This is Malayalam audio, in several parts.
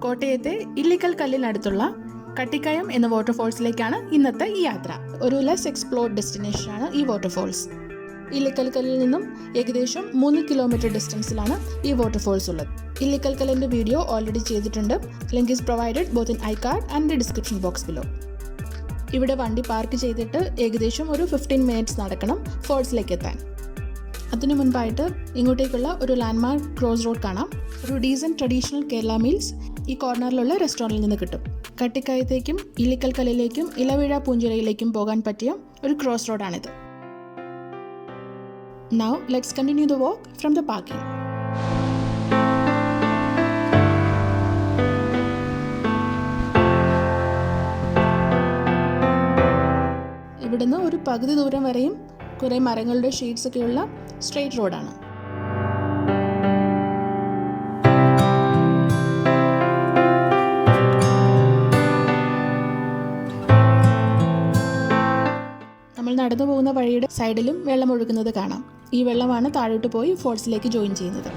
കോട്ടയത്തെ ഇല്ലിക്കൽ കല്ലിനടുത്തുള്ള കട്ടിക്കയം എന്ന വാട്ടർഫോൾസിലേക്കാണ് ഇന്നത്തെ ഈ യാത്ര. ഒരു ലെസ് എക്സ്പ്ലോർഡ് ഡെസ്റ്റിനേഷനാണ് ഈ വാട്ടർഫോൾസ്. ഇല്ലിക്കൽ കല്ലിൽ നിന്നും ഏകദേശം 3 കിലോമീറ്റർ ഡിസ്റ്റൻസിലാണ് ഈ വാട്ടർഫോൾസ് ഉള്ളത്. ഇല്ലിക്കൽ കല്ലിൻ്റെ വീഡിയോ ഓൾറെഡി ചെയ്തിട്ടുണ്ട്. Link is provided both in I card and the description box below. ഇവിടെ വണ്ടി പാർക്ക് ചെയ്തിട്ട് ഏകദേശം ഒരു 15 മിനിറ്റ്സ് നടക്കണം ഫോൾസിലേക്ക് എത്താൻ. അതിനു മുൻപായിട്ട് ഇങ്ങോട്ടേക്കുള്ള ഒരു ലാൻഡ്മാർക്ക് ക്രോസ് റോഡ് കാണാം. ഒരു ഡീസൻറ്റ് ട്രഡീഷണൽ കേരള മീൽസ് ഈ കോർണറിലുള്ള റെസ്റ്റോറൻറ്റിൽ നിന്ന് കിട്ടും. കട്ടിക്കയത്തേക്കും ഇല്ലിക്കൽ കല്ലിലേക്കും ilaveezhapoonchirയിലേക്കും പോകാൻ പറ്റിയ ഒരു cross റോഡാണിത്. Now let's continue the walk from the parking. ഇവിടുന്ന് ഒരു പകുതി ദൂരം വരെയും കുറേ മരങ്ങളുടെ ഷെയ്ഡ്സ് ഒക്കെയുള്ള സ്ട്രെയിറ്റ് റോഡാണ്. നമ്മൾ നടന്നു പോകുന്ന വഴിയുടെ സൈഡിലും വെള്ളം ഒഴുകുന്നത് കാണാം. ഈ വെള്ളമാണ് താഴോട്ട് പോയി ഫോൾസിലേക്ക് ജോയിൻ ചെയ്യുന്നത്.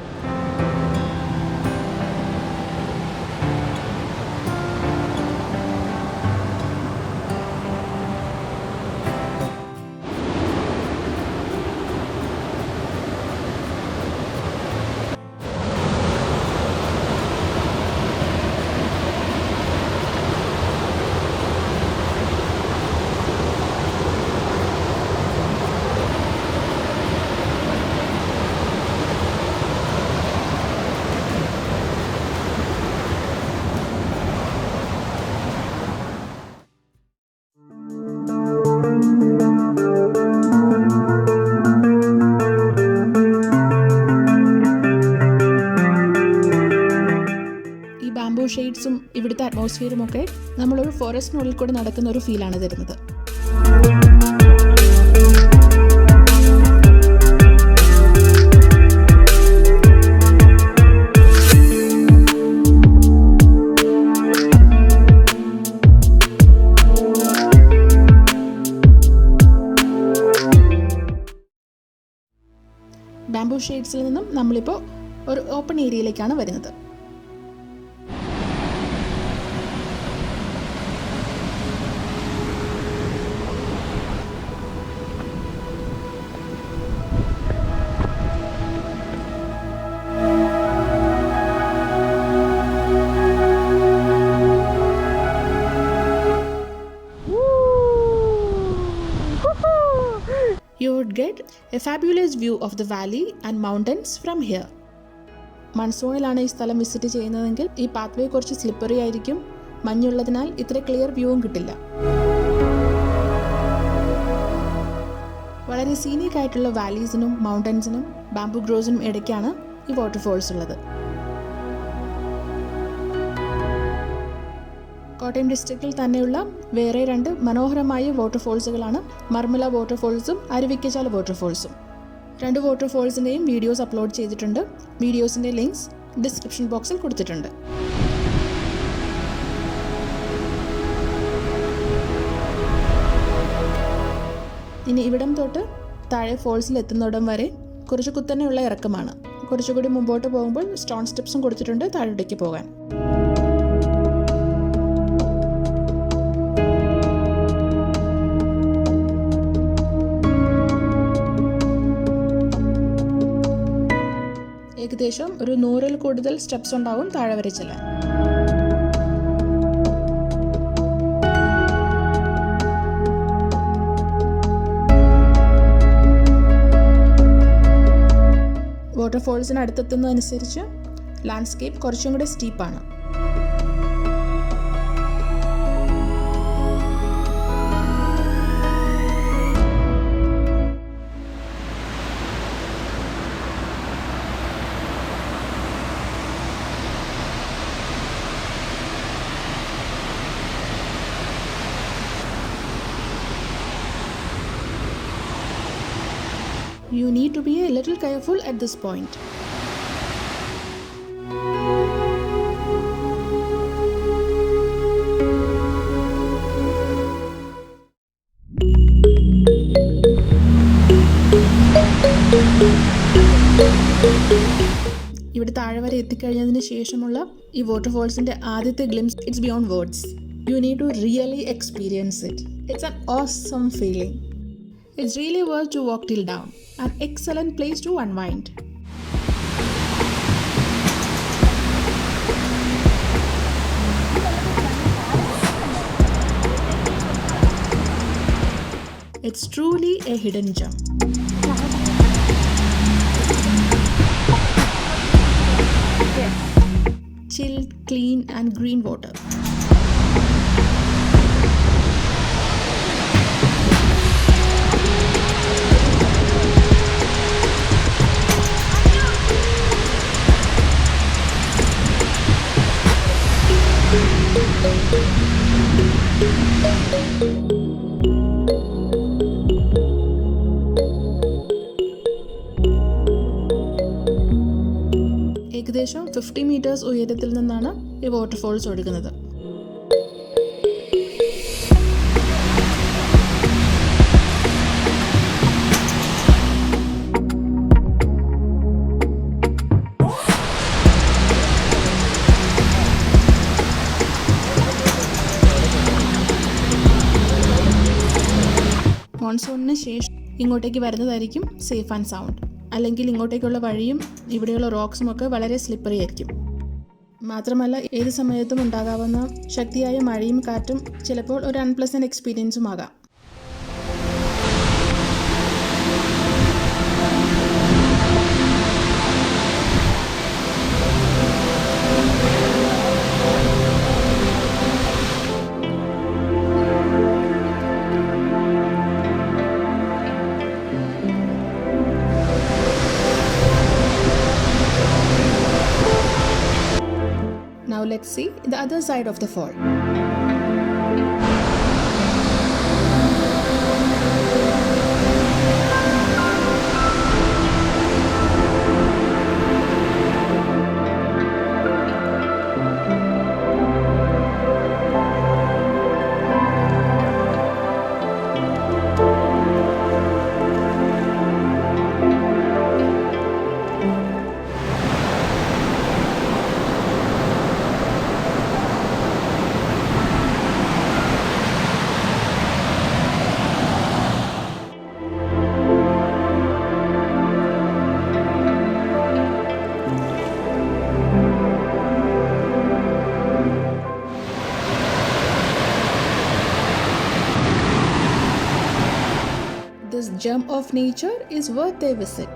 ഷെയ്ഡ്സും ഇവിടുത്തെ അറ്റ്മോസ്ഫിയറും ഒക്കെ നമ്മളൊരു ഫോറസ്റ്റിനുള്ളിൽ കൂടെ നടക്കുന്ന ഒരു ഫീലാണ് തരുന്നത്. ബാംബൂ ഷെയ്ഡ്സിൽ നിന്നും നമ്മളിപ്പോൾ ഒരു ഓപ്പൺ ഏരിയയിലേക്കാണ് വരുന്നത്. You would get a fabulous view of the valley and mountains from here. മൺസൂണിലാണ് ഈ സ്ഥലം വിസിറ്റ് ചെയ്യുന്നതെങ്കിൽ ഈ പാത്വേ കുറച്ച് സ്ലിപ്പറി ആയിരിക്കും. മഞ്ഞുള്ളതിനാൽ ഇത്ര ക്ലിയർ വ്യൂവും കിട്ടില്ല. വളരെ സീനിക് ആയിട്ടുള്ള വാലീസിനും മൗണ്ടൻസിനും ബാംബു ഗ്രോവ്സിനും ഇടയ്ക്കാണ് ഈ വാട്ടർഫോൾസ് ഉള്ളത്. കോട്ടയം ഡിസ്ട്രിക്റ്റിൽ തന്നെയുള്ള വേറെ 2 മനോഹരമായ വാട്ടർഫോൾസുകളാണ് മർമല വാട്ടർഫോൾസും അരുവിക്കച്ചാൽ വാട്ടർഫോൾസും. 2 വാട്ടർഫോൾസിൻ്റെയും വീഡിയോസ് അപ്ലോഡ് ചെയ്തിട്ടുണ്ട്. വീഡിയോസിൻ്റെ ലിങ്ക്സ് ഡിസ്ക്രിപ്ഷൻ ബോക്സിൽ കൊടുത്തിട്ടുണ്ട്. ഇനി ഇവിടം തൊട്ട് താഴെ ഫോൾസിൽ എത്തുന്നിടം വരെ കുറച്ച് കുത്തനെയുള്ള ഇറക്കമാണ്. കുറച്ചുകൂടി മുമ്പോട്ട് പോകുമ്പോൾ സ്റ്റോൺ സ്റ്റെപ്സും കൊടുത്തിട്ടുണ്ട് താഴോട്ടേക്ക് പോകാൻ. ഏകദേശം ഒരു 100-ൽ കൂടുതൽ സ്റ്റെപ്സ് ഉണ്ടാവും താഴെ വരെ ചെല്ലാൻ. വാട്ടർഫോൾസിന് അടുത്തെത്തുന്നതനുസരിച്ച് ലാൻഡ്സ്കേപ്പ് കുറച്ചും കൂടെ സ്റ്റീപ്പാണ്. You need to be a little careful at this point. താഴെ വരെ എത്തിക്കഴിഞ്ഞതിന് ശേഷമുള്ള ഈ വാട്ടർഫോൾസിൻ്റെ ആദ്യത്തെ glimpse it's beyond words. You need to really experience it. It's an awesome feeling. It's really worth to walk till down. An excellent place to unwind. It's truly a hidden gem. Chilled, clean and green water. ഏകദേശം 50 മീറ്റേഴ്സ് ഉയരത്തിൽ നിന്നാണ് ഈ വാട്ടർഫോൾസ് ഒഴുകുന്നത്. മോൺസൂണിന് ശേഷം ഇങ്ങോട്ടേക്ക് വരുന്നതായിരിക്കും സേഫ് ആൻഡ് സൗണ്ട്. അല്ലെങ്കിൽ ഇങ്ങോട്ടേക്കുള്ള വഴിയും ഇവിടെയുള്ള റോക്സും ഒക്കെ വളരെ സ്ലിപ്പറി ആയിരിക്കും. മാത്രമല്ല ഏത് സമയത്തും ഉണ്ടാകാവുന്ന ശക്തിയായ മഴയും കാറ്റും ചിലപ്പോൾ ഒരു അൺപ്ലസന്റ് എക്സ്പീരിയൻസും ആകാം. Now let's see the other side of the fall. This gem of nature is worth a visit.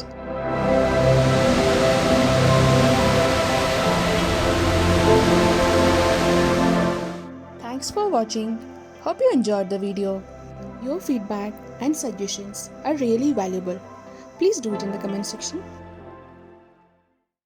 Thanks for watching. Hope you enjoyed the video. Your feedback and suggestions are really valuable. Please do it in the comment section.